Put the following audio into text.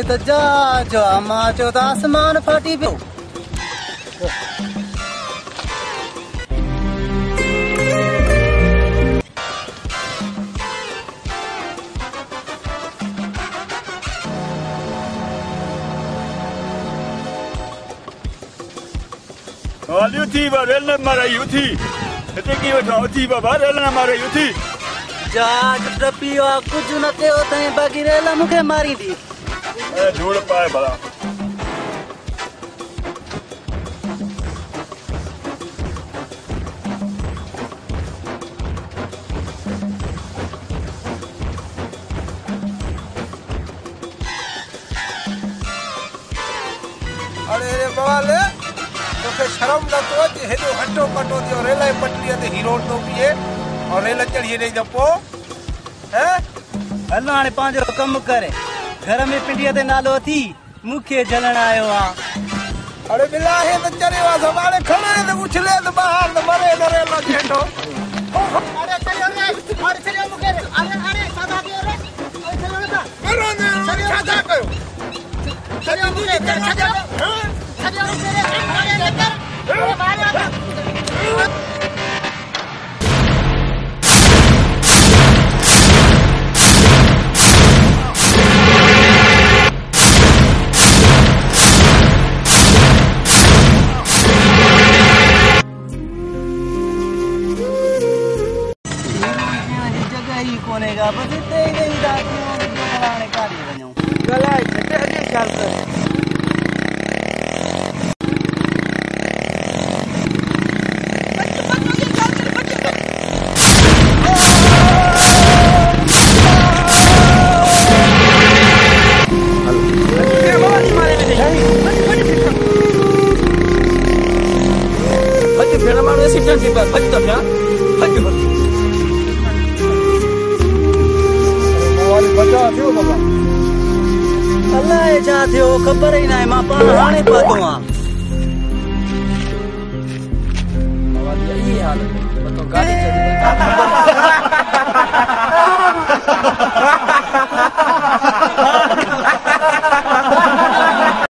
हे तो जा जो मां चो तो आसमान फाटी पियो। युथी रेल न मारे युथी हिते की वठो उथी बाबा रेल न मारे युथी जा टपियो कुछ न कयो तई बाकी रेल मुखे मारी दी ए धूड़ पाए भला अरे रे बवाले तो शर्म न तो अच हेडो हटो कटो दियो रेल पटरी ते हीरो तो पिए और रेल चढ़िए नहीं जपो हैं हलो हाणे पांजो कम करे घर में पिंडिया ते नालो थी मुखे जलण आयो आ। अरे बिला है तो चरे वा संभाले खड़े तो उछले तो बाहर तो मरे न रेल जेठो अरे चलियो मुखे अरे सादा दियो रे अरे चलियो ना मरो ने सादा कयो चलियो मुखे चलियो मुखे अरे लेकर अरे बाहर आ कोनेगा बस इतने ही नहीं दातियों बनाने का नहीं बनो गलाई छटे अगे ख्याल कर अल्लाह छा थियो खबर ही ना है मां पाण हाणे पतो आ ये हाल तो गाड़ी चली